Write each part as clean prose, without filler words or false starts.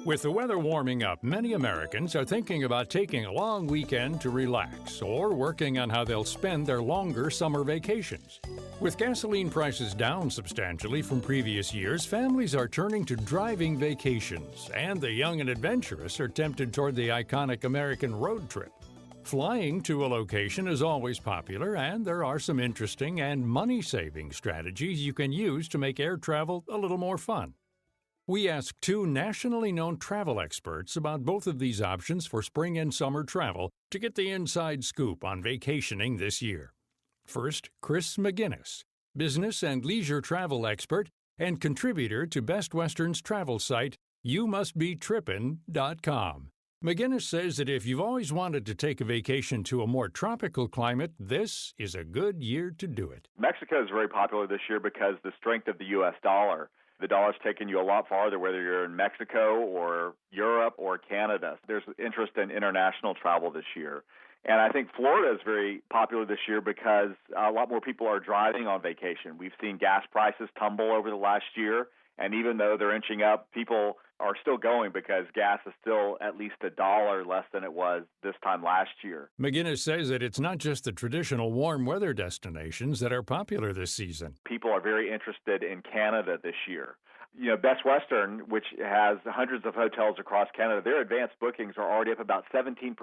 With the weather warming up, many Americans are thinking about taking a long weekend to relax or working on how they'll spend their longer summer vacations. With gasoline prices down substantially from previous years, families are turning to driving vacations, and the young and adventurous are tempted toward the iconic American road trip. Flying to a location is always popular, and there are some interesting and money-saving strategies you can use to make air travel a little more fun. We asked two nationally known travel experts about both of these options for spring and summer travel to get the inside scoop on vacationing this year. First, Chris McGinnis, business and leisure travel expert and contributor to Best Western's travel site, YouMustBeTrippin.com. McGinnis says that if you've always wanted to take a vacation to a more tropical climate, this is a good year to do it. Mexico is very popular this year because the strength of the U.S. dollar. The dollar's taken you a lot farther, whether you're in Mexico or Europe or Canada. There's interest in international travel this year. And I think Florida is very popular this year because a lot more people are driving on vacation. We've seen gas prices tumble over the last year, and even though they're inching up, people are still going because gas is still at least $1 less than it was this time last year. McGinnis says that it's not just the traditional warm weather destinations that are popular this season. People are very interested in Canada this year. You know, Best Western, which has hundreds of hotels across Canada, their advanced bookings are already up about 17%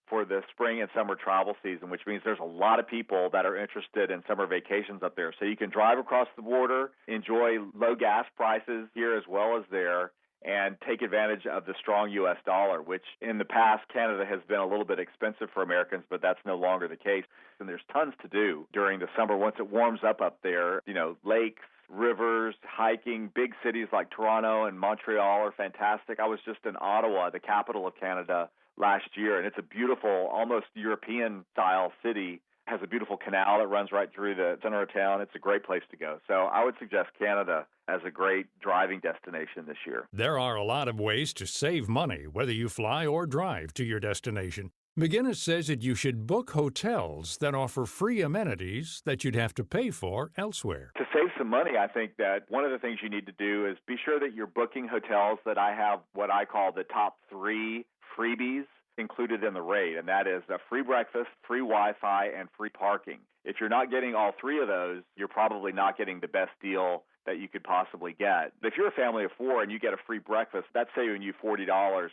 for the spring and summer travel season, which means there's a lot of people that are interested in summer vacations up there. So you can drive across the border, enjoy low gas prices here as well as there, and take advantage of the strong U.S. dollar, which in the past, Canada has been a little bit expensive for Americans, but that's no longer the case. And there's tons to do during the summer once it warms up there. You know, lakes, rivers, hiking, big cities like Toronto and Montreal are fantastic. I was just in Ottawa, the capital of Canada, last year, and it's a beautiful, almost European-style city. It has a beautiful canal that runs right through the center of town. It's a great place to go. So I would suggest Canada as a great driving destination this year. There are a lot of ways to save money, whether you fly or drive to your destination. McGinnis says that you should book hotels that offer free amenities that you'd have to pay for elsewhere. To save some money, I think that one of the things you need to do is be sure that you're booking hotels that I have what I call the top 3 freebies included in the rate, and that is a free breakfast, free Wi-Fi, and free parking. If you're not getting all 3 of those, you're probably not getting the best deal that you could possibly get. If you're a family of 4 and you get a free breakfast, that's saving you $40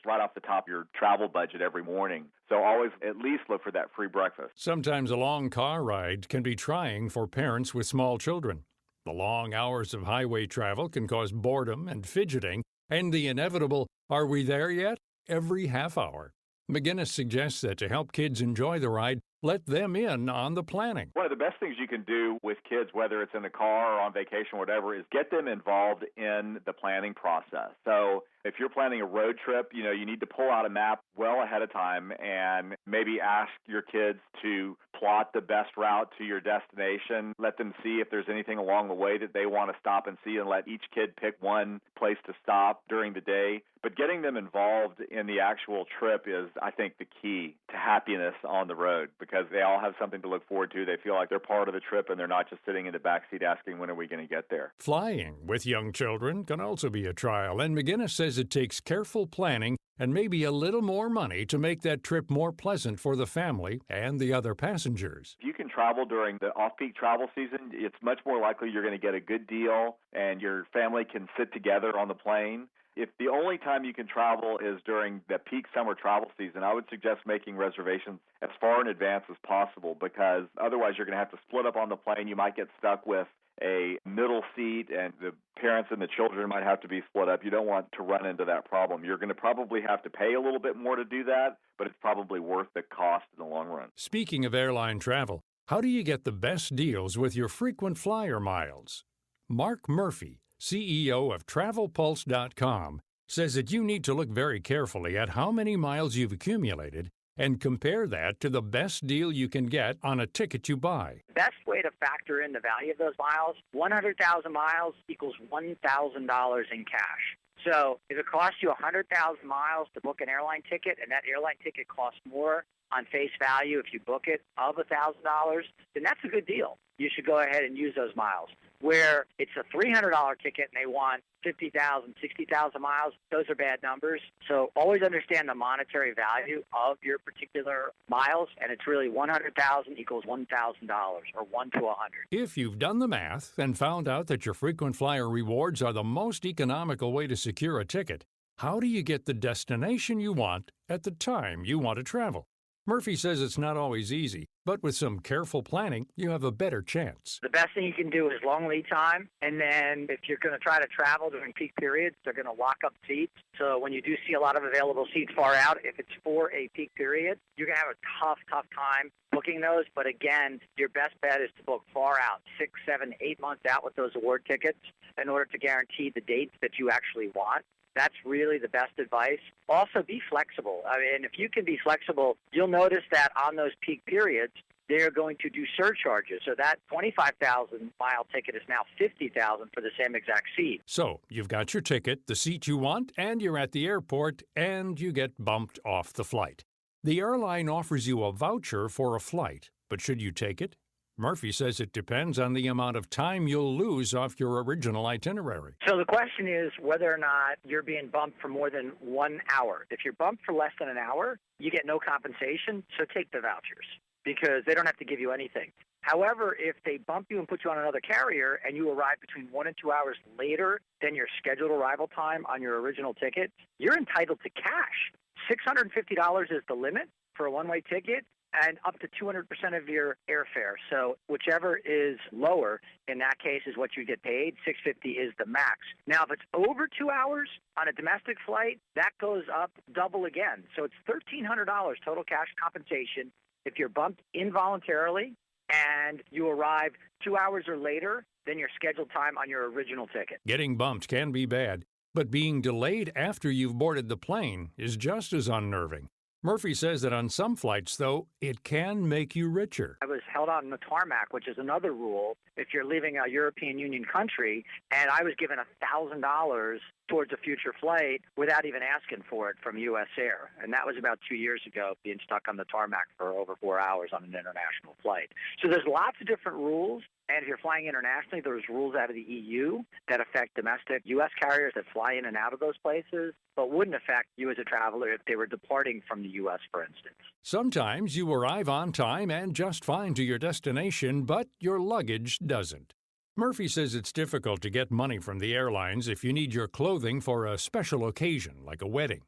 right off the top of your travel budget every morning. So always at least look for that free breakfast. Sometimes a long car ride can be trying for parents with small children. The long hours of highway travel can cause boredom and fidgeting, and the inevitable, "Are we there yet?" every half hour. McGinnis suggests that to help kids enjoy the ride, let them in on the planning. One of the best things you can do with kids, whether it's in the car or on vacation or whatever, is get them involved in the planning process. So if you're planning a road trip, you know, you need to pull out a map well ahead of time and maybe ask your kids to plot the best route to your destination. Let them see if there's anything along the way that they want to stop and see, and let each kid pick one place to stop during the day. But getting them involved in the actual trip is, I think, the key to happiness on the road, because they all have something to look forward to. They feel like they're part of the trip and they're not just sitting in the backseat asking, when are we going to get there? Flying with young children can also be a trial, and McGinnis says it takes careful planning and maybe a little more money to make that trip more pleasant for the family and the other passengers. If you can travel during the off-peak travel season, it's much more likely you're going to get a good deal and your family can sit together on the plane. If the only time you can travel is during the peak summer travel season, I would suggest making reservations as far in advance as possible, because otherwise you're going to have to split up on the plane. You might get stuck with a middle seat, and the parents and the children might have to be split up. You don't want to run into that problem. You're going to probably have to pay a little bit more to do that, but it's probably worth the cost in the long run. Speaking of airline travel, how do you get the best deals with your frequent flyer miles? Mark Murphy, CEO of TravelPulse.com, says that you need to look very carefully at how many miles you've accumulated and compare that to the best deal you can get on a ticket you buy. Best way to factor in the value of those miles, 100,000 miles equals $1,000 in cash. So if it costs you 100,000 miles to book an airline ticket, and that airline ticket costs more on face value if you book it of $1,000, then that's a good deal. you should go ahead and use those miles. Where it's a $300 ticket and they want 50,000, 60,000 miles, those are bad numbers. So always understand the monetary value of your particular miles, and it's really 100,000 equals $1,000 or 1 to 100. If you've done the math and found out that your frequent flyer rewards are the most economical way to secure a ticket, how do you get the destination you want at the time you want to travel? Murphy says it's not always easy, but with some careful planning, you have a better chance. The best thing you can do is long lead time, and then if you're going to try to travel during peak periods, they're going to lock up seats. So when you do see a lot of available seats far out, if it's for a peak period, you're going to have a tough time booking those. But again, your best bet is to book far out, 6, 7, 8 months out with those award tickets in order to guarantee the dates that you actually want. That's really the best advice. Also, be flexible. I mean, if you can be flexible, you'll notice that on those peak periods, they're going to do surcharges. So that 25,000-mile ticket is now 50,000 for the same exact seat. So you've got your ticket, the seat you want, and you're at the airport, and you get bumped off the flight. The airline offers you a voucher for a flight, but should you take it? Murphy says it depends on the amount of time you'll lose off your original itinerary. So the question is whether or not you're being bumped for more than 1 hour. If you're bumped for less than an hour, you get no compensation, so take the vouchers because they don't have to give you anything. However, if they bump you and put you on another carrier and you arrive between 1 and 2 hours later than your scheduled arrival time on your original ticket, you're entitled to cash. $650 is the limit for a one-way ticket, and up to 200% of your airfare. So whichever is lower, in that case, is what you get paid. $650 is the max. Now, if it's over 2 hours on a domestic flight, that goes up double again. So it's $1,300 total cash compensation if you're bumped involuntarily and you arrive 2 hours or later than your scheduled time on your original ticket. Getting bumped can be bad, but being delayed after you've boarded the plane is just as unnerving. Murphy says that on some flights, though, it can make you richer. I was held on the tarmac, which is another rule if you're leaving a European Union country, and I was given $1,000 towards a future flight without even asking for it from U.S. Air. And that was about 2 years ago, being stuck on the tarmac for over 4 hours on an international flight. So there's lots of different rules. And if you're flying internationally, there's rules out of the EU that affect domestic U.S. carriers that fly in and out of those places, but wouldn't affect you as a traveler if they were departing from the U.S., for instance. Sometimes you arrive on time and just fine to your destination, but your luggage doesn't. Murphy says it's difficult to get money from the airlines if you need your clothing for a special occasion, like a wedding.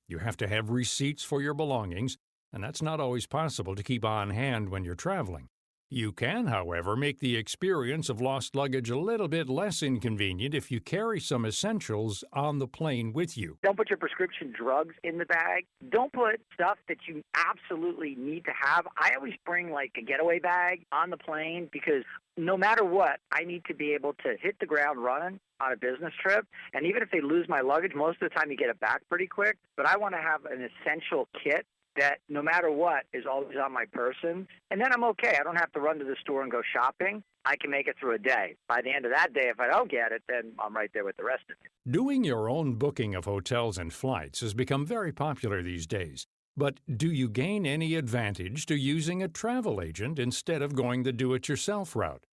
You have to have receipts for your belongings, and that's not always possible to keep on hand when you're traveling. You can, however, make the experience of lost luggage a little bit less inconvenient if you carry some essentials on the plane with you. Don't put your prescription drugs in the bag. Don't put stuff that you absolutely need to have. I always bring like a getaway bag on the plane because no matter what, I need to be able to hit the ground running on a business trip. And even if they lose my luggage, most of the time you get it back pretty quick. But I want to have an essential kit that no matter what is always on my person. And then I'm okay. I don't have to run to the store and go shopping. I can make it through a day. By the end of that day, if I don't get it, then I'm right there with the rest of it. Doing your own booking of hotels and flights has become very popular these days. But do you gain any advantage to using a travel agent instead of going the do-it-yourself route?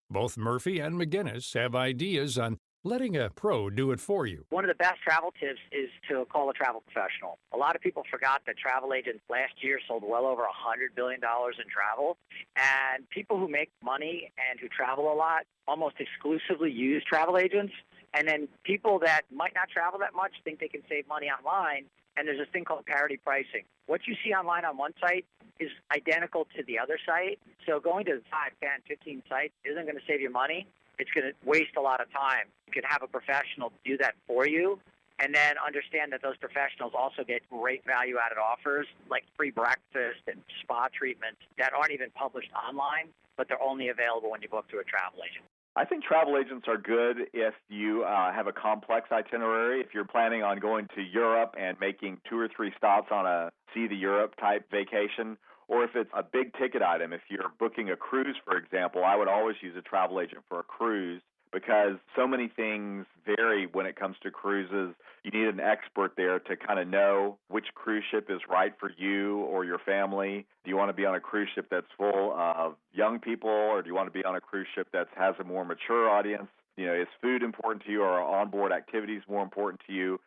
Both Murphy and McGinnis have ideas on letting a pro do it for you. One of the best travel tips is to call a travel professional. A lot of people forgot that travel agents last year sold well over $100 billion in travel. And people who make money and who travel a lot almost exclusively use travel agents. And then people that might not travel that much think they can save money online. And there's this thing called parity pricing. What you see online on one site is identical to the other site. So going to 5, 10, 15 sites isn't going to save you money. It's going to waste a lot of time. You could have a professional do that for you, and then understand that those professionals also get great value-added offers like free breakfast and spa treatments that aren't even published online, but they're only available when you book through a travel agent. I think travel agents are good if you have a complex itinerary. If you're planning on going to Europe and making 2 or 3 stops on a see the Europe type vacation, or if it's a big ticket item. If you're booking a cruise, for example, I would always use a travel agent for a cruise because so many things vary when it comes to cruises. You need an expert there to kind of know which cruise ship is right for you or your family. Do you want to be on a cruise ship that's full of young people, or do you want to be on a cruise ship that has a more mature audience? Is food important to you, or are onboard activities more important to you?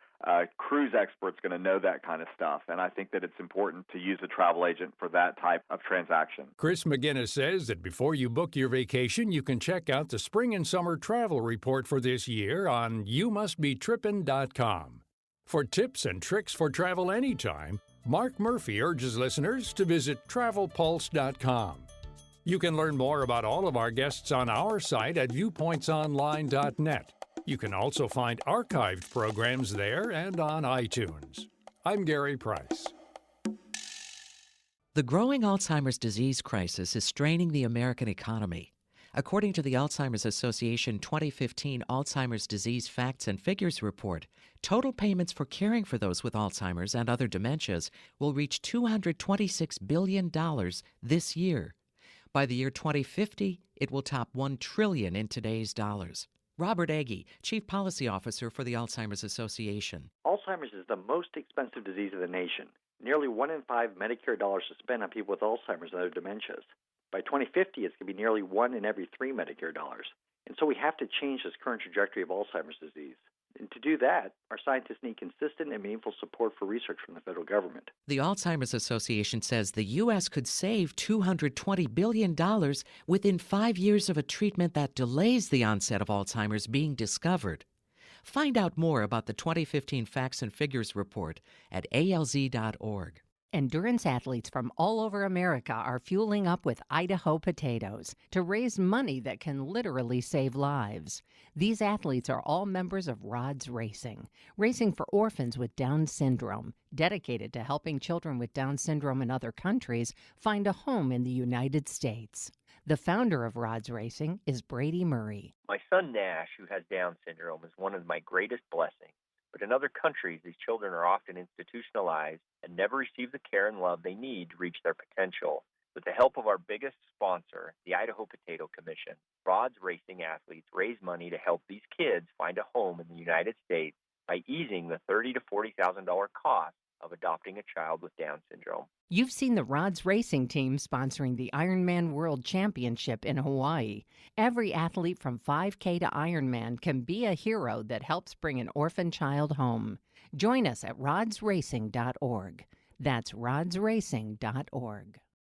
Cruise expert's going to know that kind of stuff, and I think that it's important to use a travel agent for that type of transaction. Chris McGinnis says that before you book your vacation, you can check out the spring and summer travel report for this year on youmustbetrippin.com. For tips and tricks for travel anytime, Mark Murphy urges listeners to visit travelpulse.com. You can learn more about all of our guests on our site at viewpointsonline.net. You can also find archived programs there and on iTunes. I'm Gary Price. The growing Alzheimer's disease crisis is straining the American economy. According to the Alzheimer's Association 2015 Alzheimer's Disease Facts and Figures report, total payments for caring for those with Alzheimer's and other dementias will reach $226 billion this year. By the year 2050, it will top $1 trillion in today's dollars. Robert Agee, Chief Policy Officer for the Alzheimer's Association. Alzheimer's is the most expensive disease of the nation. Nearly 1 in 5 Medicare dollars is spent on people with Alzheimer's and other dementias. By 2050, it's going to be nearly 1 in every 3 Medicare dollars. And so we have to change this current trajectory of Alzheimer's disease. And to do that, our scientists need consistent and meaningful support for research from the federal government. The Alzheimer's Association says the U.S. could save $220 billion within 5 years of a treatment that delays the onset of Alzheimer's being discovered. Find out more about the 2015 Facts and Figures report at alz.org. Endurance athletes from all over America are fueling up with Idaho potatoes to raise money that can literally save lives. These athletes are all members of Rods Racing, racing for orphans with Down syndrome, dedicated to helping children with Down syndrome in other countries find a home in the United States. The founder of Rods Racing is Brady Murray. My son Nash, who has Down syndrome, is one of my greatest blessings. But in other countries, these children are often institutionalized and never receive the care and love they need to reach their potential. With the help of our biggest sponsor, the Idaho Potato Commission, Rods Racing athletes raise money to help these kids find a home in the United States by easing the $30,000 to $40,000 cost of adopting a child with Down syndrome. You've seen the Rods Racing team sponsoring the Ironman World Championship in Hawaii. Every athlete from 5K to Ironman can be a hero that helps bring an orphan child home. Join us at rodsracing.org. That's rodsracing.org.